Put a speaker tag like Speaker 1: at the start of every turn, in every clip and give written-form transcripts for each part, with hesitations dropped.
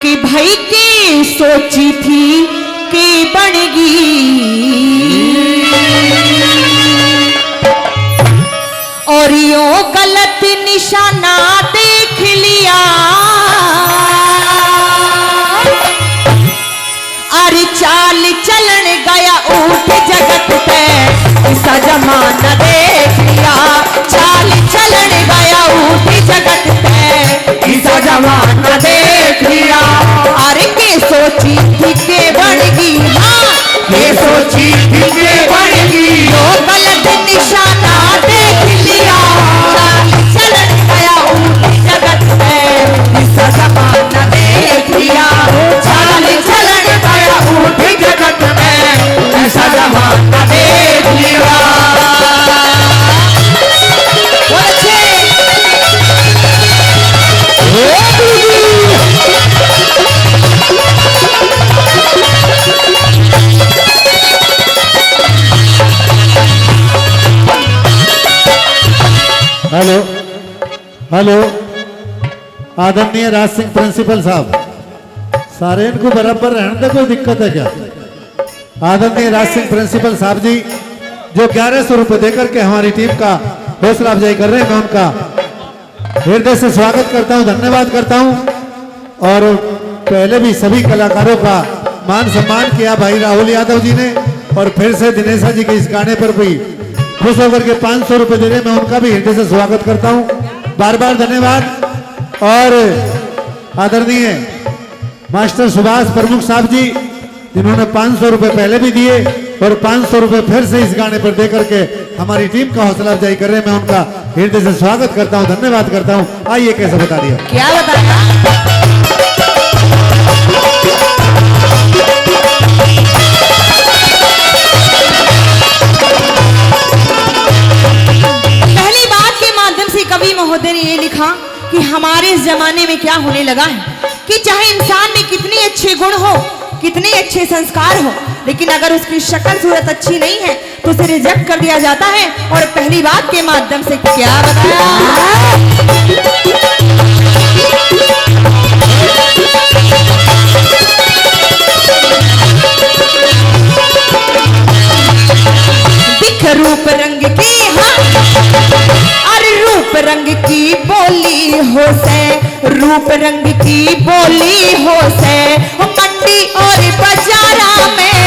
Speaker 1: कि भाई की सोची थी कि बनेगी, और यो गलत निशाना देख लिया। अरे चाल चलन गया ऊठ जगत पे, ऐसा जमाना देख लिया। चाल चलन गया ऊठ जगत पे, ऐसा जमाना देख लिया। अरे के सोची थी के बनेगी, हाँ के सोची थी के बनेगी, यो गलत निशाना देख लिया। चाल चलन गया ऊठ जगत पे, ऐसा जमाना देख लिया। चाल चलन गया ऊठ जगत में, ऐसा जमाना देख लिया।
Speaker 2: हेलो हेलो, आदरणीय राज सिंह प्रिंसिपल साहब, सारे इनको बराबर रहने दे, कोई दिक्कत है क्या? आदरणीय राज सिंह प्रिंसिपल साहब जी जो 1100 रुपये देकर के हमारी टीम का हौसला अफजाई कर रहे हैं, मैं उनका हृदय से स्वागत करता हूं, धन्यवाद करता हूं। और पहले भी सभी कलाकारों का मान सम्मान किया भाई राहुल यादव जी ने, और फिर से दिनेशा जी के इस गाने पर भी खुश होकर के 500 रुपये दे रहे, मैं उनका भी हृदय से स्वागत करता हूं, बार बार धन्यवाद। और आदरणीय मास्टर सुभाष प्रमुख साहब जी जिन्होंने 500 रुपये पहले भी दिए और 500 रुपये फिर से इस गाने पर देकर के हमारी टीम का हौसला अफजाई कर रहे हैं, मैं उनका हृदय से स्वागत करता हूं, धन्यवाद करता हूं। आइए कैसे बता दिया,
Speaker 1: क्या बताया? पहली बात के माध्यम से कवि महोदय ने ये लिखा कि हमारे इस जमाने में क्या होने लगा है कि चाहे इंसान में कितने अच्छे गुण हो, कितने अच्छे संस्कार हो, लेकिन अगर उसकी शक्ल सूरत अच्छी नहीं है तो उसे रिजेक्ट कर दिया जाता है। और पहली बात के माध्यम से क्या बताया? दिख रूप रंग की, हाँ अरे रूप रंग की बोली हो से, रूप रंग की बोली हो से, मंडी और बाजारा में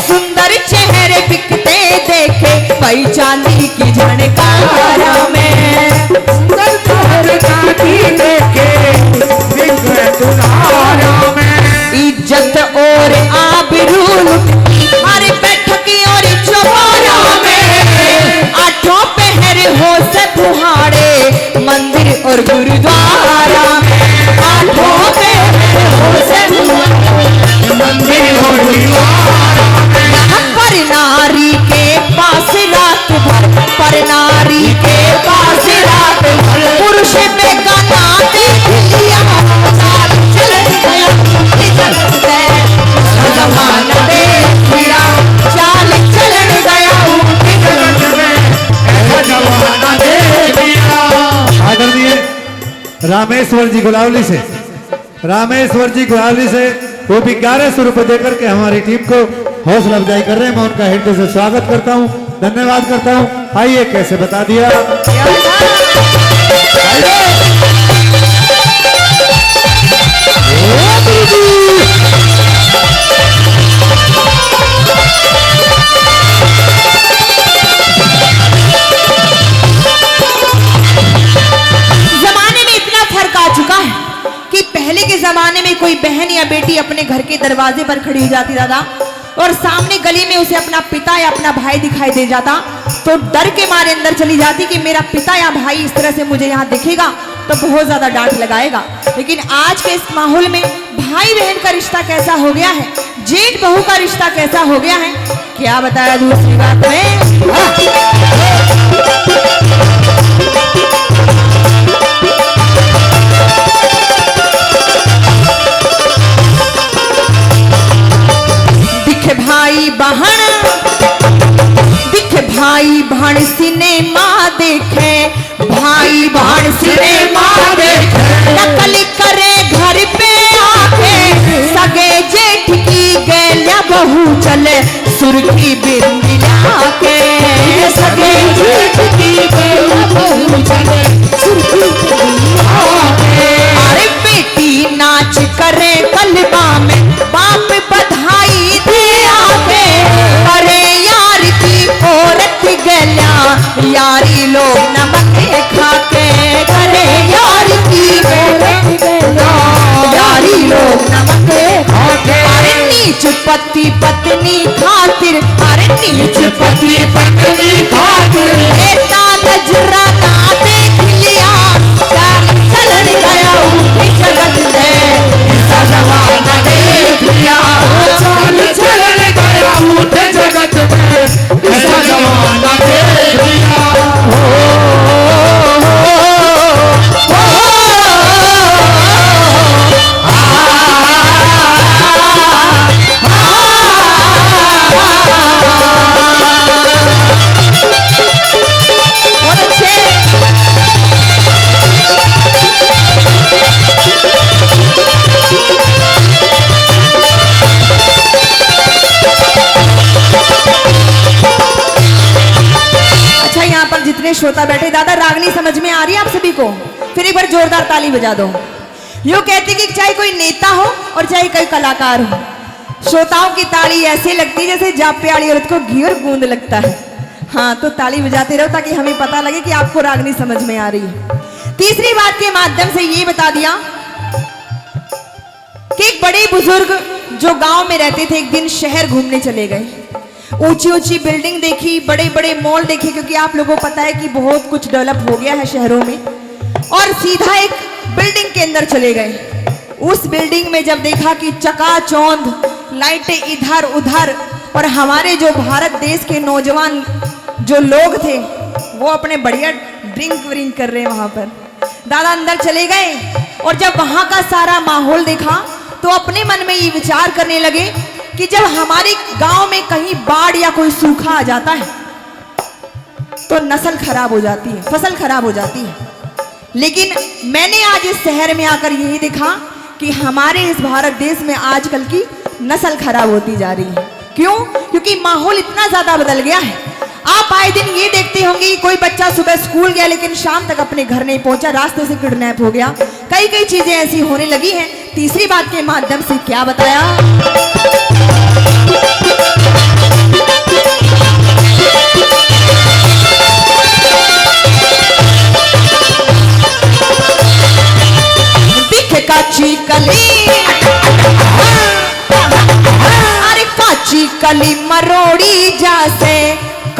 Speaker 1: सुंदर चेहरे बिकते देखे, भाई चांदी की झनकारा में सुंदर चेहरे देखे, इज्जत और आबरू हमारे बैठक और चौबारा में, आठों पहर हो से बुहाड़े मंदिर और गुरुद्वारा में, आठों पहर हो से मंदिर और गुरुद्वारा में। यहाँ पर नारी के पास रात भर, पर नारी के पास रात भर, पुरुष बेगाना देख लिया, चाल चलन गया जमाना देख लिया, चाल चलन गया जमाना देख लिया।
Speaker 2: आदरणीय रामेश्वर जी गुलावली से, रामेश्वर जी गुलावली से वो भी 1100 रुपये देकर के हमारी टीम को हौसला अफजाई कर रहे हैं, मैं उनका हृदय से स्वागत करता हूं, धन्यवाद करता हूं। आइए कैसे बता दिया,
Speaker 1: जमाने में इतना फर्क आ चुका है कि पहले के जमाने में कोई बहन या बेटी अपने घर के दरवाजे पर खड़ी हो जाती दादा, और सामने गली में उसे अपना पिता या अपना भाई दिखाई दे जाता तो डर के मारे अंदर चली जाती कि मेरा पिता या भाई इस तरह से मुझे यहाँ दिखेगा तो बहुत ज्यादा डांट लगाएगा। लेकिन आज के इस माहौल में भाई बहन का रिश्ता कैसा हो गया है, जेठ बहू का रिश्ता कैसा हो गया है, क्या बताया दूसरी बात में। भाई बहन दिख, भाई बहन सिनेमा देखे, भाई बहन सिनेमा देखे, नकल करे घर पे आके बहू चले सुर्खी बिंदिया के सगे जेठ की बेला बहू चले सुर्खी बिंदिया के। अरे बेटी नाच करे कलबा में बाप बधाई दे आके, अरे यार की औरत गल्या यारी लोग नमक खाके, करे यार की औरत गल्या यारी लोग नमक खाके। अरे नीच पति पत्नी खातिर, अरे नीच पति पत्नी खातिर लेता नजराना देख लिया, चलन गया ऊँची जगत में ऐसा जमाना देख लिया, चलन गया ऊँची जगत में ऐसा जमाना देख लिया। जितने श्रोता बैठे, दादा रागनी समझ में आ रही है आप सभी को? फिर एक बार जोरदार ताली बजा दो। यूं कहती कि चाहे कोई नेता हो और चाहे कोई कलाकार हो, श्रोताओं की ताली ऐसे लगती है जैसे जापे वाली औरत को घी और गूंद लगता है। हाँ, तो ताली बजाते रहो ताकि हमें पता लगे कि आपको रागनी समझ में आ रही है। तीसरी बात के माध्यम से ये बता दिया कि एक बड़े बुजुर्ग जो गांव में रहते थे, एक दिन शहर घूमने चले गए। ऊंची ऊंची बिल्डिंग देखी, बड़े बड़े मॉल देखे, क्योंकि आप लोगों को पता है कि बहुत कुछ डेवलप हो गया है शहरों में। और सीधा एक बिल्डिंग के अंदर चले गए। उस बिल्डिंग में जब देखा कि चकाचौंध लाइटें इधर उधर, और हमारे जो भारत देश के नौजवान जो लोग थे वो अपने बढ़िया ड्रिंक व्रिंक कर रहे हैं वहां पर। दादा अंदर चले गए और जब वहां का सारा माहौल देखा तो अपने मन में ये विचार करने लगे कि जब हमारे गांव में कहीं बाढ़ या कोई सूखा आ जाता है तो नस्ल खराब हो जाती है, फसल खराब हो जाती है। लेकिन मैंने आज इस शहर में आकर यही देखा कि हमारे इस भारत देश में आजकल की नस्ल खराब होती जा रही है। क्यों? क्योंकि माहौल इतना ज्यादा बदल गया है। आप आए दिन ये देखते होंगे कि कोई बच्चा सुबह स्कूल गया लेकिन शाम तक अपने घर नहीं पहुंचा, रास्ते से किडनैप हो गया। कई कई चीजें ऐसी होने लगी हैं। तीसरी बात के माध्यम से क्या बताया? दिख काची कली, अरे काची कली मरोड़ी जासे,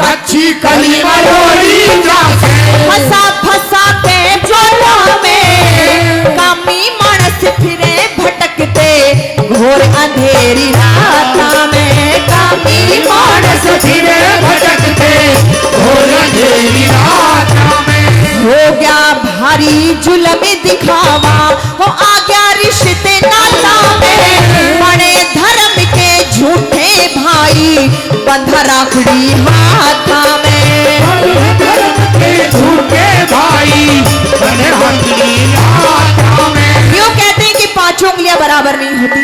Speaker 3: कच्ची कली मरोड़ी जासे,
Speaker 1: फसा फसा के जोड़ा में कामी मानस फिरे भटकते, घोर अंधेरी रात में कामी मानस
Speaker 3: फिरे भटकते, घोर अंधेरी रात में।
Speaker 1: हो गया भारी जुल्म दिखावा, हो आ गया रिश्ते नाता में, बड़े धर्म के झूठे भाई बंधा राखड़ी हाथा में,
Speaker 3: झूठे भाई बंधे राखड़ी हाथा में।
Speaker 1: यूं कहते हैं कि पांचों उंगलियां बराबर नहीं होती।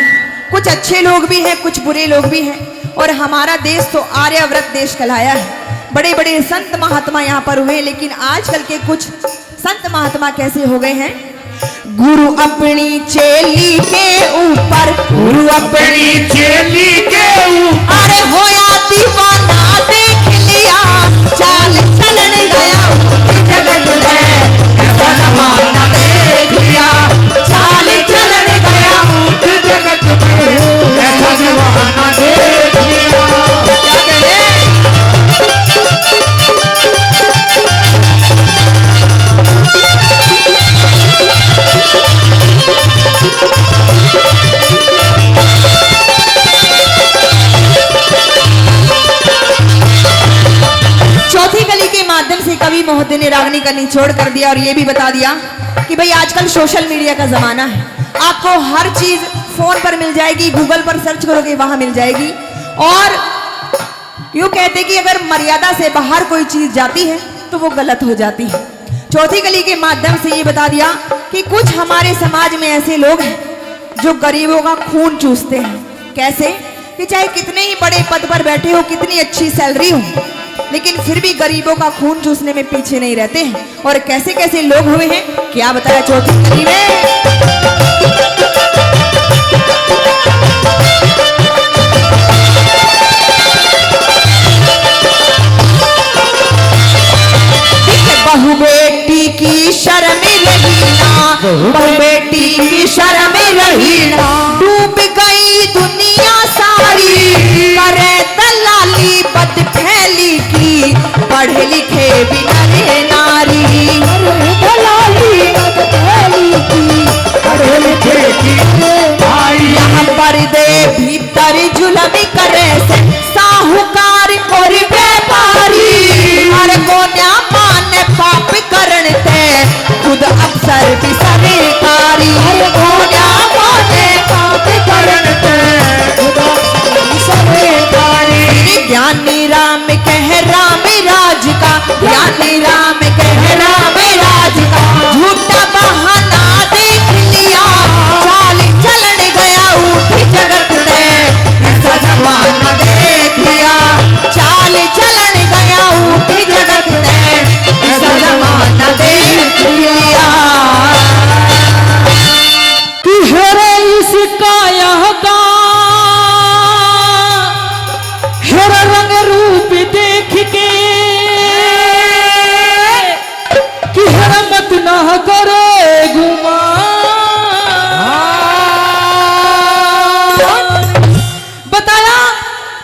Speaker 1: कुछ अच्छे लोग भी हैं, कुछ बुरे लोग भी हैं। और हमारा देश तो आर्यव्रत देश कहलाया है। बड़े बड़े संत महात्मा यहाँ पर हुए, लेकिन आजकल के कुछ संत महात्मा कैसे हो गए हैं? गुरु अपनी चेली के ऊपर,
Speaker 3: गुरु अपनी चेली के ऊपर,
Speaker 1: अरे होया दीवाना देख लिया, चाल चलन गया जगत में ऐसा जमाना देख लिया, चाल चलन गया
Speaker 3: जगत में ऐसा जमाना देख लिया।
Speaker 1: क्या कह रहे? चौथी कली के माध्यम से कवि महोदय ने रागनी का निचोड़ कर दिया और ये भी बता दिया कि भाई आजकल सोशल मीडिया का जमाना है। आपको हर चीज फोन पर मिल जाएगी, गूगल पर सर्च करोगे वहां मिल जाएगी। और यूं कहते कि अगर मर्यादा से बाहर कोई चीज जाती है तो वो गलत हो जाती है। चौथी कली के माध्यम से ये बता दिया कि कुछ हमारे समाज में ऐसे लोग हैं जो गरीबों का खून चूसते हैं। कैसे? कि चाहे कितने ही बड़े पद पर बैठे हो, कितनी अच्छी सैलरी हो, लेकिन फिर भी गरीबों का खून चूसने में पीछे नहीं रहते हैं। और कैसे कैसे लोग हुए हैं क्या बताया चौथी कड़ी में। बहू बेटी की शर्म रही ना, बहू बेटी की शर्म रही ना, डूब गई दुनिया सारी, करे दलाली बद फैली की, पढ़े लिखे बिना रे नारी, दलाली बद फैली की, पढ़े लिखे की यहाँ पर्दे भीतर जुल्म करे से साहूकार और व्यापारी, हर कोन्या माने पाप करण ते खुद अफसर भी सरकारी, हर कोन्या माने पाप करण ते खुद अफसर भी सरकारी। ज्ञानी राम कह राम राज का, ज्ञानी राम कह राम राज का, झूठा बहाना देख लिया, चाल चलन गया उठी जगत ने, ऐसा जमाना देख लिया, चाल चलन गया उठी जगत ने, ऐसा जमाना देख लिया।
Speaker 4: कि हेरे इसका यह का हेरा रंग रूप देख के, कि हेरा मत ना करे गुमान। बताया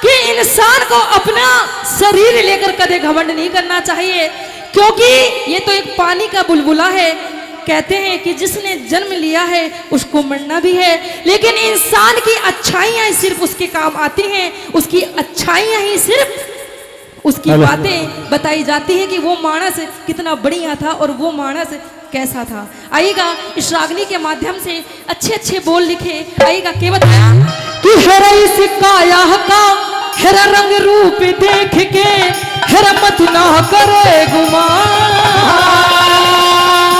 Speaker 4: कि इंसान को अपना शरीर लेकर कदे घमंड नहीं करना चाहिए, क्योंकि ये तो एक पानी का बुलबुला है। कहते हैं कि जिसने जन्म लिया है उसको मरना भी है, लेकिन इंसान की अच्छाइयां सिर्फ उसके काम आती हैं, उसकी अच्छाइयां ही सिर्फ उसकी बातें बताई जाती है कि वो मानस कितना बढ़िया था और वो मानस कैसा था। आइएगा इस रागनी के माध्यम से अच्छे अच्छे बोल लिखे। आइएगा के बताया कि हेरा इस काया का हेरा रंग रूप देख के, हेरा मत ना करे गुमान,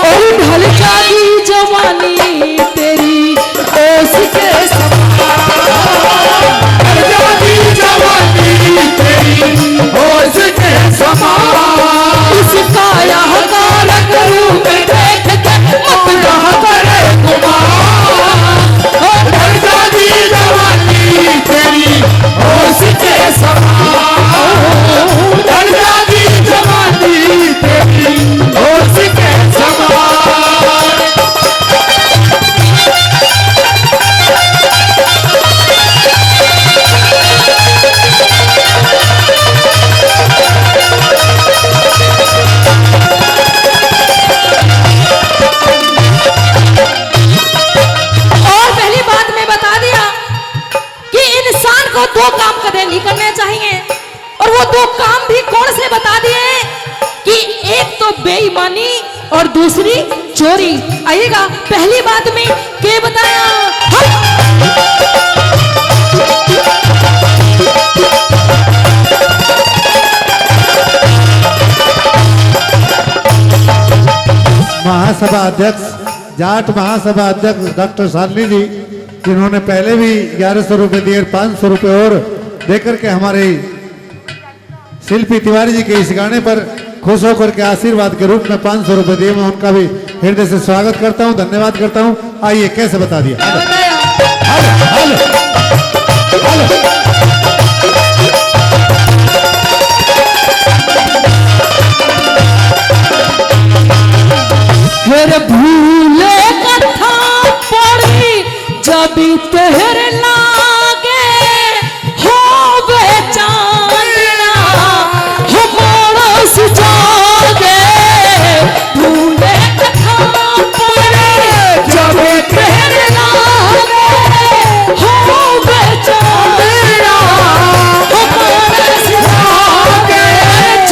Speaker 4: और ढल जागी जवानी तेरी ओस के समान,
Speaker 3: ढल जागी जवानी तेरी ओस के समान,
Speaker 4: इस काया का रंग रूप देख के मत ना करे गुमान,
Speaker 3: ढल जागी जवानी तेरी ओस के समान, ढल जागी जवानी तेरी ओस के समान।
Speaker 4: दो काम कदे नहीं करने चाहिए, और वो दो काम भी कौन से बता दिए कि एक तो बेईमानी और दूसरी चोरी। आइएगा पहली बात में के बताया
Speaker 2: महासभा अध्यक्ष जाट महासभा अध्यक्ष डॉक्टर शालिनी जी, जिन्होंने पहले भी 1100 रुपए दिए, 500 रुपए और देकर के हमारे शिल्पी तिवारी जी के इस गाने पर खुश होकर के आशीर्वाद के रूप में 500 रुपए दिए। मैं उनका भी हृदय से स्वागत करता हूं, धन्यवाद करता हूं। आइए कैसे बता दिया।
Speaker 4: फिर भूले कथा पड़ी जब तेरे लागे हो बेचाना हमारा सुजागे, भूले कथा पड़ी जब तेरे लागे हो बेचाना हमारा सुजागे,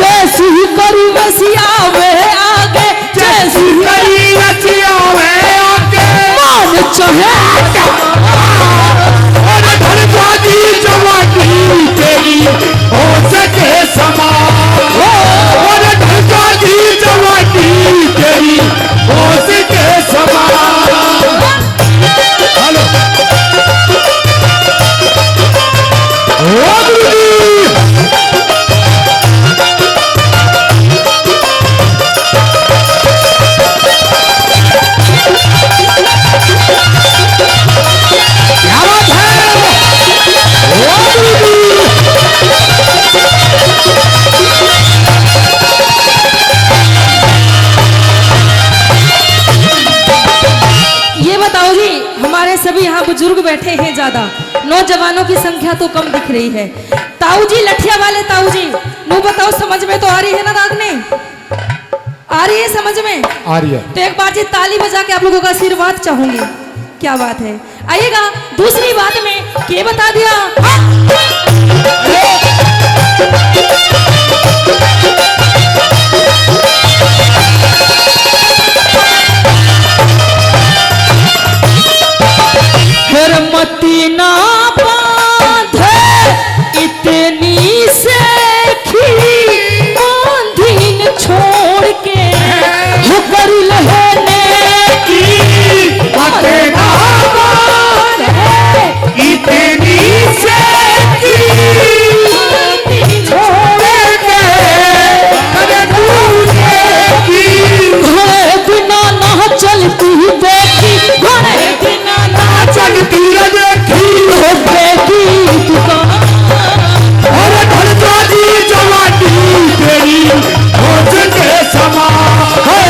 Speaker 4: जैसी करी बसिया वे आगे, जैसी
Speaker 3: करी रचिया में आके
Speaker 4: मान चाहे बैठे हैं ज्यादा, नौजवानों की संख्या तो कम दिख रही है। ताऊ जी, लठिया वाले ताऊ जी, नु बताओ समझ में तो आ रही है ना रागनी? आ रही है समझ में?
Speaker 3: आ रही है।
Speaker 4: तो एक बार जी ताली बजा के आप लोगों का आशीर्वाद चाहूंगी। क्या बात है, आइएगा। दूसरी बात में के बता दिया, मती ना बांधे इतनी सेखी, बांधीन छोड़ के हो कर लहने की
Speaker 3: बातें ना
Speaker 4: बांधे
Speaker 3: इतनी सेखी,
Speaker 4: बांधीन छोड़ के
Speaker 3: अरे दूसरे की
Speaker 4: घोड़े बिना ना चलती देखी, घोड़े बिना ना
Speaker 3: चलती देखी
Speaker 4: देखी दुकान।
Speaker 3: और धनराजी जवानी तेरी होश के समा है,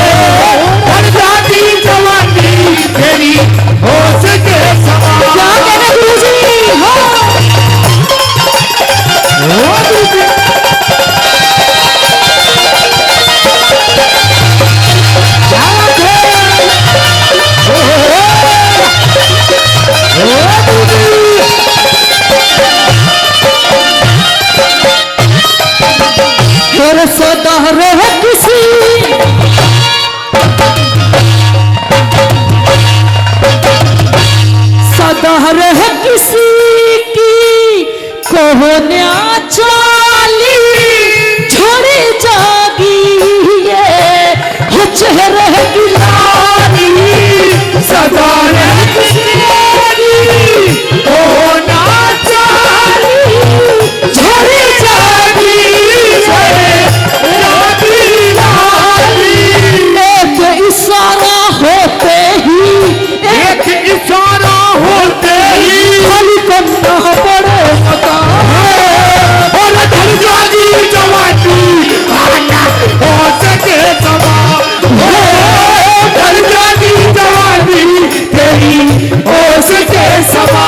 Speaker 3: धनराजी जवानी तेरी होश के समा।
Speaker 4: क्या कहने गुरुजी?
Speaker 3: ओ दूसरे
Speaker 4: सदा रहे किसी सदा रहे किसी की कोहन्या चाली, छोड़ी जागी ये हो चेहरे की लाली,
Speaker 3: सदा होना
Speaker 4: चाली छोड़ी जागी एक इशारा होते ही,
Speaker 3: एक इशारा होते ही
Speaker 4: खाली करना पड़े मकान।
Speaker 3: और धनराजी जवानी आना होश के समा, धनराजी जवानी तेरी होश के समा।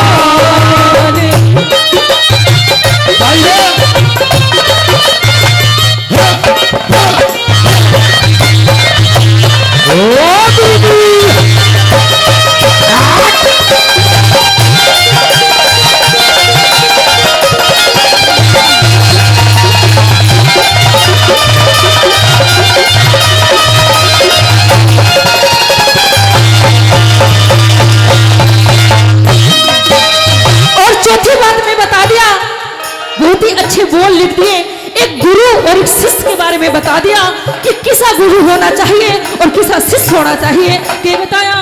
Speaker 4: और चौथी बात में बता दिया, बहुत ही अच्छे बोल लिख दिए। एक गुरु और एक शिष्य के बारे में बता दिया कि किसा गुरु होना चाहिए और किसा शिष्य होना चाहिए। के बताया,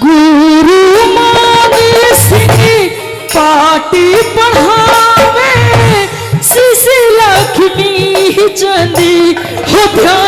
Speaker 4: गुरु माने से पाटी पढ़ावे, शिष्य लक्ष्मी चंदी हो ध्यान